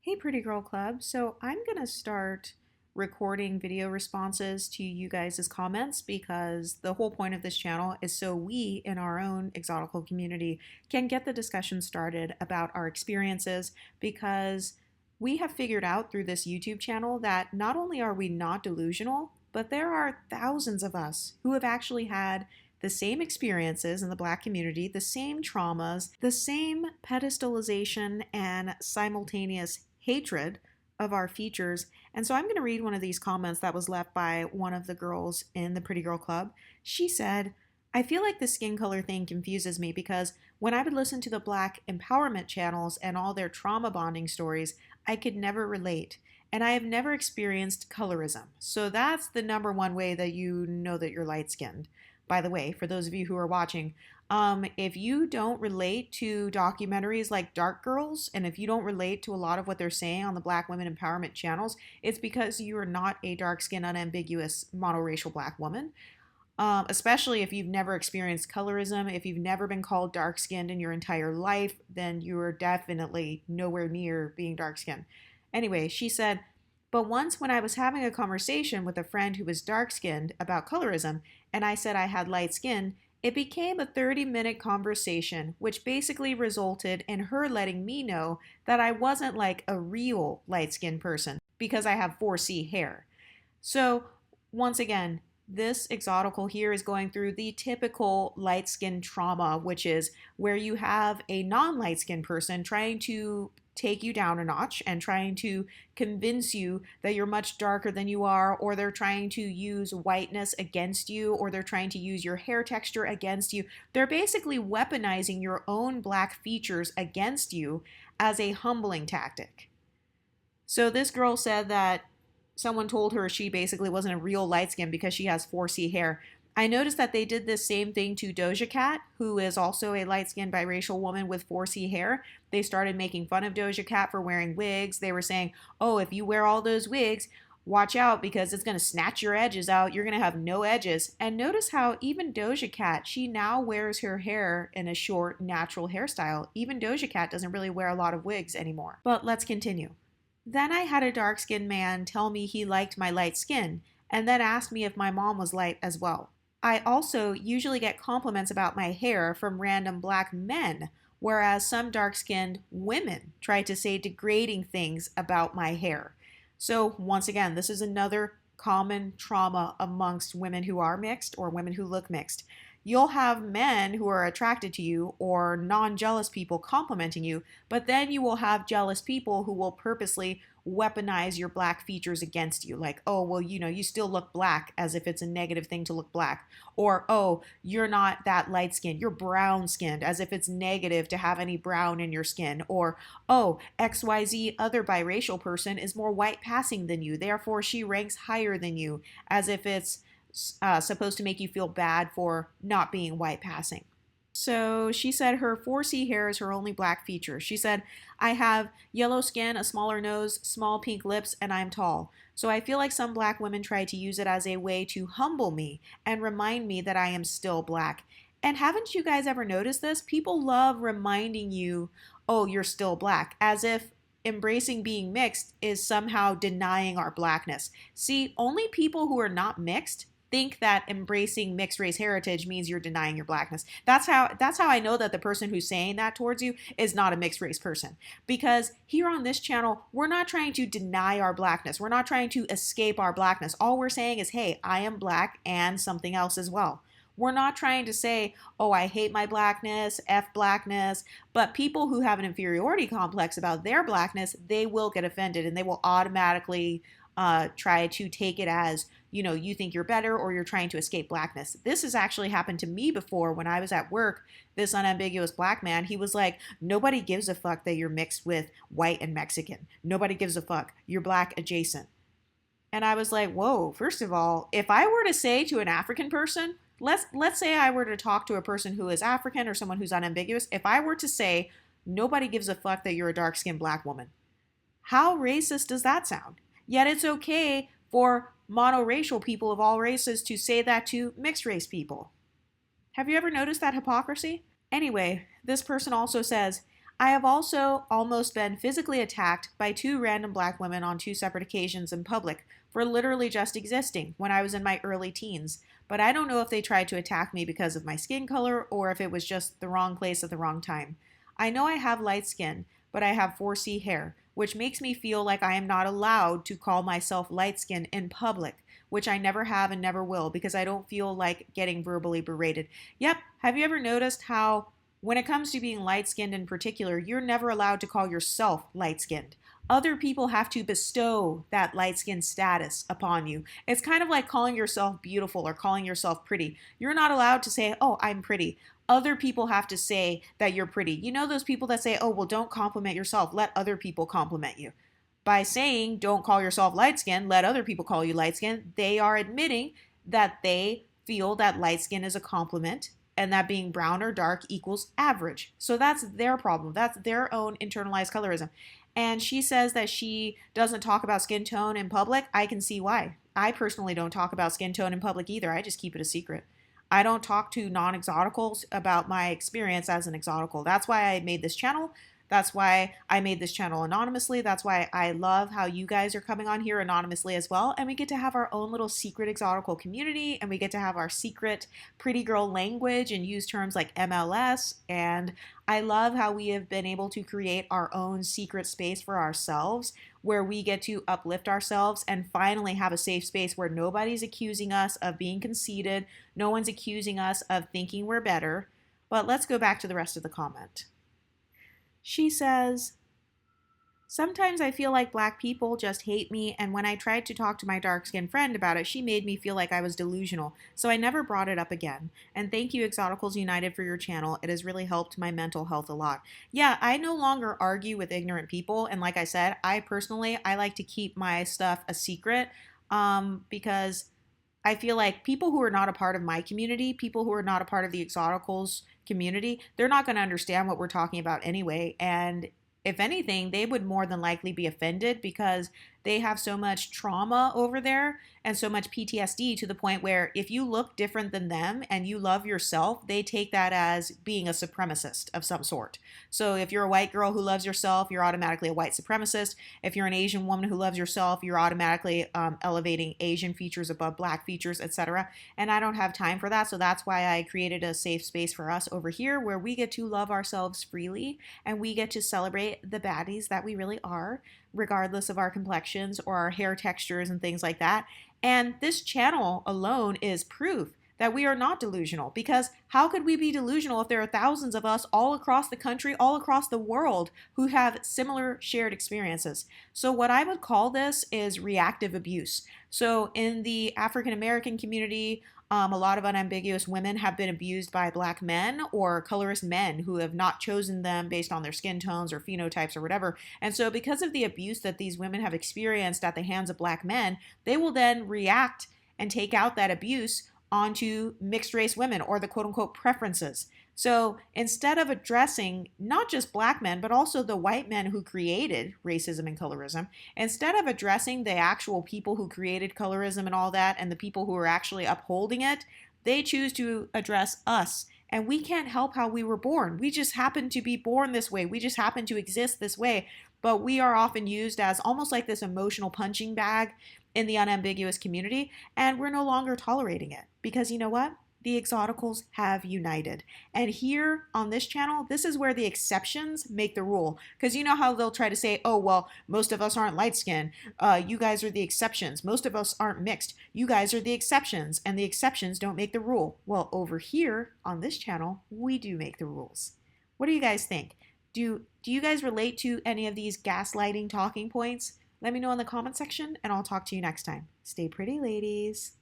Hey, Pretty Girl Club. So I'm going to start recording video responses to you guys' comments because the whole point of this channel is so we in our own Exotical community can get the discussion started about our experiences because we have figured out through this YouTube channel that not only are we not delusional, but there are thousands of us who have actually had the same experiences in the Black community, the same traumas, the same pedestalization and simultaneous hatred of our features. And so I'm going to read one of these comments that was left by one of the girls in the Pretty Girl Club. She said, I feel like the skin color thing confuses me because when I would listen to the Black empowerment channels and all their trauma bonding stories, I could never relate. And I have never experienced colorism. So that's the number one way that you know that you're light skinned. By the way, for those of you who are watching, if you don't relate to documentaries like Dark Girls, and if you don't relate to a lot of what they're saying on the Black women empowerment channels, it's because you are not a dark-skinned, unambiguous, monoracial Black woman. Especially if you've never experienced colorism, if you've never been called dark-skinned in your entire life, then you are definitely nowhere near being dark-skinned. Anyway, she said, but once when I was having a conversation with a friend who was dark-skinned about colorism, and I said I had light skin, it became a 30-minute conversation, which basically resulted in her letting me know that I wasn't like a real light-skinned person because I have 4C hair. So, once again, this exotical here is going through the typical light skin trauma, which is where you have a non-light skinned person trying to take you down a notch and trying to convince you that you're much darker than you are, or they're trying to use whiteness against you, or they're trying to use your hair texture against you. They're basically weaponizing your own Black features against you as a humbling tactic. So this girl said that someone told her she basically wasn't a real light skin because she has 4C hair. I noticed that they did this same thing to Doja Cat, who is also a light-skinned biracial woman with 4C hair. They started making fun of Doja Cat for wearing wigs. They were saying, oh, if you wear all those wigs, watch out because it's going to snatch your edges out. You're going to have no edges. And notice how even Doja Cat, she now wears her hair in a short, natural hairstyle. Even Doja Cat doesn't really wear a lot of wigs anymore. But let's continue. Then I had a dark-skinned man tell me he liked my light skin and then asked me if my mom was light as well. I also usually get compliments about my hair from random Black men, whereas some dark-skinned women try to say degrading things about my hair. So once again, this is another common trauma amongst women who are mixed or women who look mixed. You'll have men who are attracted to you or non-jealous people complimenting you, but then you will have jealous people who will purposely weaponize your Black features against you. Like, oh, well, you still look Black, as if it's a negative thing to look Black. Or, oh, you're not that light skinned, you're brown skinned, as if it's negative to have any brown in your skin. Or, oh, XYZ other biracial person is more white passing than you, therefore she ranks higher than you, as if it's supposed to make you feel bad for not being white passing. So she said her 4C hair is her only Black feature. She said, I have yellow skin, a smaller nose, small pink lips, and I'm tall. So I feel like some Black women try to use it as a way to humble me and remind me that I am still Black. And haven't you guys ever noticed this? People love reminding you, oh, you're still Black, as if embracing being mixed is somehow denying our Blackness. See, only people who are not mixed think that embracing mixed race heritage means you're denying your Blackness. That's how I know that the person who's saying that towards you is not a mixed race person. Because here on this channel, we're not trying to deny our Blackness. We're not trying to escape our Blackness. All we're saying is, hey, I am Black and something else as well. We're not trying to say, oh, I hate my Blackness, F Blackness, but people who have an inferiority complex about their Blackness, they will get offended and they will automatically try to take it as, you think you're better or you're trying to escape Blackness. This has actually happened to me before when I was at work. This unambiguous Black man, he was like, nobody gives a fuck that you're mixed with white and Mexican. Nobody gives a fuck. You're Black adjacent. And I was like, whoa, first of all, if I were to say to an African person, let's say I were to talk to a person who is African or someone who's unambiguous, if I were to say, nobody gives a fuck that you're a dark-skinned Black woman, how racist does that sound? Yet it's okay for monoracial people of all races to say that to mixed race people. Have you ever noticed that hypocrisy? Anyway, this person also says, I have also almost been physically attacked by two random black women on two separate occasions in public for literally just existing when I was in my early teens. But I don't know if they tried to attack me because of my skin color or if it was just the wrong place at the wrong time. I know I have light skin, but I have 4C hair, which makes me feel like I am not allowed to call myself light skinned in public, which I never have and never will because I don't feel like getting verbally berated. Yep, have you ever noticed how when it comes to being light skinned in particular, you're never allowed to call yourself light skinned? Other people have to bestow that light skin status upon you. It's kind of like calling yourself beautiful or calling yourself pretty. You're not allowed to say, oh, I'm pretty. Other people have to say that you're pretty. You know those people that say, oh, well, don't compliment yourself. Let other people compliment you. By saying, don't call yourself light skinned, let other people call you light skinned, they are admitting that they feel that light skin is a compliment and that being brown or dark equals average. So that's their problem. That's their own internalized colorism. And she says that she doesn't talk about skin tone in public. I can see why. I personally don't talk about skin tone in public either. I just keep it a secret. I don't talk to non-exoticals about my experience as an exotical. That's why I made this channel. That's why I made this channel anonymously. That's why I love how you guys are coming on here anonymously as well. And we get to have our own little secret exotical community, and we get to have our secret pretty girl language and use terms like MLS. And I love how we have been able to create our own secret space for ourselves where we get to uplift ourselves and finally have a safe space where nobody's accusing us of being conceited. No one's accusing us of thinking we're better. But let's go back to the rest of the comment. She says, sometimes I feel like black people just hate me, and when I tried to talk to my dark-skinned friend about it, she made me feel like I was delusional, so I never brought it up again. And thank you, Exoticals United, for your channel. It has really helped my mental health a lot. Yeah, I no longer argue with ignorant people, and like I said, I like to keep my stuff a secret because I feel like people who are not a part of my community, people who are not a part of the Exoticals community, they're not going to understand what we're talking about anyway. And if anything, they would more than likely be offended because they have so much trauma over there and so much PTSD to the point where if you look different than them and you love yourself, they take that as being a supremacist of some sort. So if you're a white girl who loves yourself, you're automatically a white supremacist. If you're an Asian woman who loves yourself, you're automatically elevating Asian features above black features, etc. And I don't have time for that. So that's why I created a safe space for us over here where we get to love ourselves freely and we get to celebrate the baddies that we really are, regardless of our complexions or our hair textures and things like that. And this channel alone is proof that we are not delusional, because how could we be delusional if there are thousands of us all across the country, all across the world who have similar shared experiences? So what I would call this is reactive abuse. So in the African American community, a lot of unambiguous women have been abused by black men or colorist men who have not chosen them based on their skin tones or phenotypes or whatever. And so because of the abuse that these women have experienced at the hands of black men, they will then react and take out that abuse onto mixed race women or the quote unquote preferences. So instead of addressing not just black men, but also the white men who created racism and colorism, instead of addressing the actual people who created colorism and all that and the people who are actually upholding it, they choose to address us. And we can't help how we were born. We just happen to be born this way. We just happen to exist this way. But we are often used as almost like this emotional punching bag in the unambiguous community, and we're no longer tolerating it. Because you know what? The Exoticals have united. And here on this channel, this is where the exceptions make the rule. Because you know how they'll try to say, oh, well, most of us aren't light skinned. You guys are the exceptions. Most of us aren't mixed. You guys are the exceptions. And the exceptions don't make the rule. Well, over here on this channel, we do make the rules. What do you guys think? Do you guys relate to any of these gaslighting talking points? Let me know in the comment section, and I'll talk to you next time. Stay pretty, ladies.